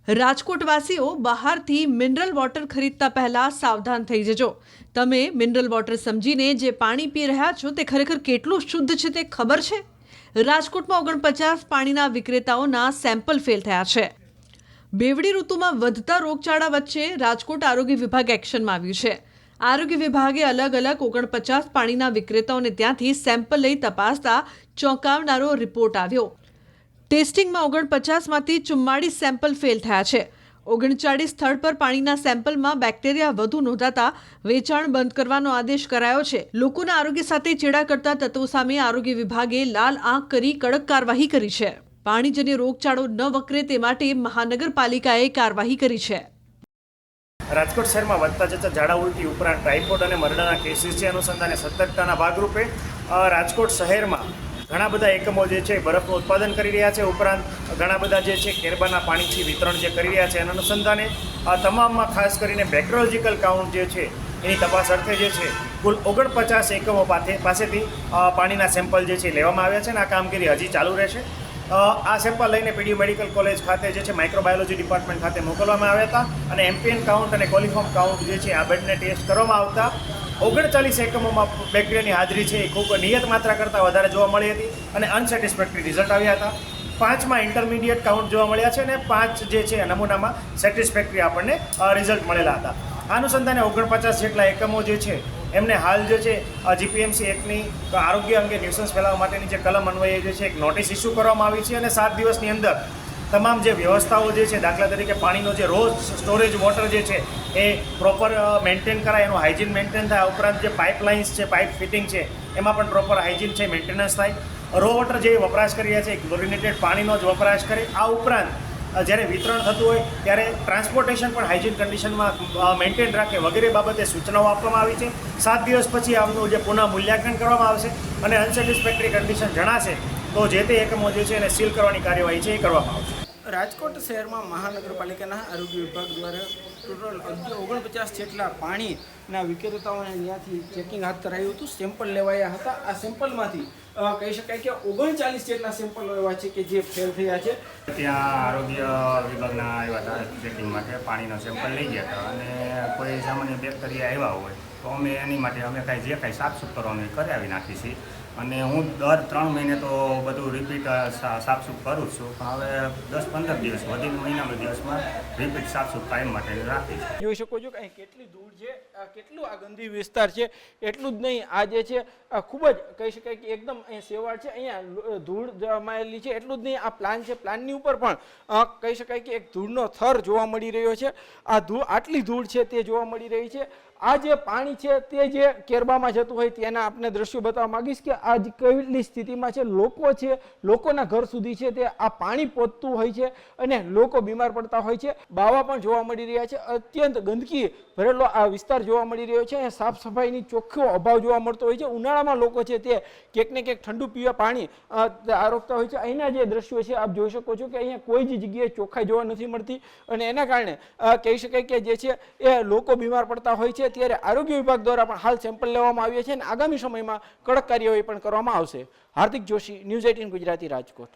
રાજકોટવાસીઓ બહારથી mineral water ખરીદતા પહેલા સાવધાન થઈ જજો। તમે મિનરલ વોટર સમજીને જે પાણી પી રહ્યા છો તે ખરેખર કેટલું શુદ્ધ છે તે ખબર છે? રાજકોટમાં 49 પાણીના વિક્રેતાઓના સેમ્પલ ફેલ થયા છે। બેવડી ઋતુમાં વધતા રોગચાળા વચ્ચે રાજકોટ આરોગ્ય વિભાગ એક્શનમાં આવ્યું છે। આરોગ્ય વિભાગે અલગ અલગ 49 પાણીના વિક્રેતાઓને ત્યાંથી સેમ્પલ લઈ તપાસતા ચોંકાવનારો રિપોર્ટ આવ્યો। ટેસ્ટિંગમાં 49માંથી 44 સેમ્પલ ફેલ થયા છે। 39 સ્થળ પર પાણીના સેમ્પલમાં બેક્ટેરિયા વધુ નોંધાતા વેચાણ બંધ કરવાનો આદેશ કરાયો છે। લોકોના આરોગ્ય સાથે ચેડા કરતા તત્વો સામે આરોગ્ય વિભાગે લાલ આંખ કરી કડક કાર્યવાહી કરી છે। પાણીજન્ય રોગચાળો ન વકરે તે માટે મહાનગરપાલિકાએ કાર્યવાહી કરી છે। રાજકોટ શહેરમાં વધતા જતા ઝાડા ઉલટી ઉપરાંત ટાઇફોઇડ અને મરડાના કેસીસ છે। અનુસંધાને સતર્કતાના ભાગરૂપે રાજકોટ શહેરમાં ઘણા બધા એકમો જે છે બરફનું ઉત્પાદન કરી રહ્યા છે। ઉપરાંત ઘણા બધા જે છે કેરબાના પાણીથી વિતરણ જે કરી રહ્યા છે એના અનુસંધાને તમામમાં ખાસ કરીને બેક્ટેરિયોલોજીકલ કાઉન્ટ જે છે એની તપાસ અર્થે જે છે કુલ 49 એકમો પાસેથી પાણીના સેમ્પલ જે છે લેવામાં આવ્યા છે અને આ કામગીરી હજી ચાલુ રહેશે। આ સેમ્પલ લઈને પીડીયુ મેડિકલ કોલેજ ખાતે જે છે માઇક્રોબાયોલોજી ડિપાર્ટમેન્ટ ખાતે મોકલવામાં આવ્યા હતા અને એમપીએન કાઉન્ટ અને કોલિફોર્મ કાઉન્ટ જે છે આ બંને ટેસ્ટ કરવામાં આવતા 39 એકમોમાં બેક્ટેરિયાની હાજરી છે એ ખૂબ નિયત માત્રા કરતાં વધારે જોવા મળી હતી અને અનસેટિસ્ફેક્ટરી રિઝલ્ટ આવ્યા હતા। 5માં ઇન્ટરમીડિયેટ કાઉન્ટ જોવા મળ્યા છે અને 5 જે છે નમૂનામાં સેટિસ્ફેક્ટરી આપણને રિઝલ્ટ મળેલા હતા। આ અનુસંધાને 49 જેટલા એકમો જે છે એમને હાલ જે છે જીપીએમસી એક્ટની આરોગ્ય અંગે ન્યુસન્સ ફેલાવવા માટેની જે કલમ અન્વયે જે છે એક નોટિસ ઇસ્યુ કરવામાં આવી છે અને 7 દિવસની અંદર તમામ જે વ્યવસ્થાઓ જે છે દાખલા તરીકે પાણીનો જે રોજ સ્ટોરેજ વોટર જે છે એ પ્રોપર મેન્ટેન કરાય, એનું હાઇજીન મેન્ટેન થાય। ઉપરાંત જે પાઇપલાઇન્સ છે, પાઇપ ફિટિંગ છે એમાં પણ પ્રોપર હાઇજીન છે મેન્ટેનન્સ થાય। રો વોટર જે વપરાશ કરી રહ્યા છે ક્લોરિનેટેડ પાણીનો જ વપરાશ કરે। આ ઉપરાંત જ્યારે વિતરણ થતું હોય ત્યારે ટ્રાન્સપોર્ટેશન પણ હાઇજીન કન્ડિશનમાં મેન્ટેન રાખે વગેરે બાબતે સૂચનાઓ આપવામાં આવી છે। 7 દિવસ પછી આમનું જે પુનઃ મૂલ્યાંકન કરવામાં આવશે અને અનસેટિસ્ફેક્ટરી કન્ડિશન જણાશે તો જે તે એકમો જે છે એને સીલ કરવાની કાર્યવાહી છે એ કરવામાં આવશે। રાજકોટ શહેરમાં મહાનગરપાલિકાના આરોગ્ય વિભાગ દ્વારા ટોટલ 49 જેટલા પાણીના વિક્રેતાઓને ત્યાંથી ચેકિંગ હાથ ધરાયું હતું, સેમ્પલ લેવાયા હતા। આ સેમ્પલમાંથી કહી શકાય કે 39 જેટલા સેમ્પલ એવા છે કે જે ફેલ થયા છે। ત્યાં આરોગ્ય વિભાગના આવ્યા હતા ચેકિંગ માટે, પાણીનો સેમ્પલ લઈ ગયા હતા અને કોઈ સામાન્ય બેક્ટેરિયા આવ્યા હોય તો અમે એની માટે અમે જે કાંઈ સાફસૂફ કરવાનું એ કરાવી નાખી છીએ અને હું દર 3 મહિને તો બધું રિપીટ સાફસૂફ કરું છું, પણ હવે 10-15 દિવસ વધીને મહિનામાં દિવસમાં રિપીટ સાફસૂફ કાયમ માટે રાખીશ। જોઈ શકો છો કે અહીં કેટલી ધૂળ છે, કેટલું આ ગંદી વિસ્તાર છે। એટલું જ નહીં, આ જે છે ખૂબ જ કહી શકાય કે એકદમ અહીંયા સેવાળ છે, અહીંયા ધૂળ જમાયેલી છે। એટલું જ નહીં, આ પ્લાન છે, પ્લાનની ઉપર પણ કહી શકાય કે એક ધૂળનો થર જોવા મળી રહ્યો છે। આ ધૂળ, આટલી ધૂળ છે તે જોવા મળી રહી છે। આ જે પાણી છે તે જે કેરબામાં જતું હોય તેના આપને દ્રશ્યો બતાવવા માંગીશ કે આ કેવી સ્થિતિમાં છે। લોકો છે, લોકોના ઘર સુધી છે તે આ પાણી પહોંચતું હોય છે અને લોકો બીમાર પડતા હોય છે। બાવા પણ જોવા મળી રહ્યા છે, અત્યંત ગંદકી ભરેલો આ વિસ્તાર જોવા મળી રહ્યો છે। સાફ સફાઈની ચોખ્ખો અભાવ જોવા મળતો હોય છે। ઉનાળામાં લોકો છે તે ક્યાંક ને ક્યાંક ઠંડુ પીવા પાણી આરોગતા હોય છે। અહીંના જે દ્રશ્યો છે આપ જોઈ શકો છો કે અહીંયા કોઈ જ જગ્યાએ ચોખ્ખાઈ જોવા નથી મળતી અને એના કારણે કહી શકાય કે જે છે એ લોકો બીમાર પડતા હોય છે। ત્યારે આરોગ્ય વિભાગ દ્વારા પણ હાલ સેમ્પલ લેવામાં આવ્યા છે અને આગામી સમયમાં કડક કાર્યવાહી પણ કરવામાં આવશે। હાર્દિક જોશી, ન્યૂઝ 18 ગુજરાતી, રાજકોટ।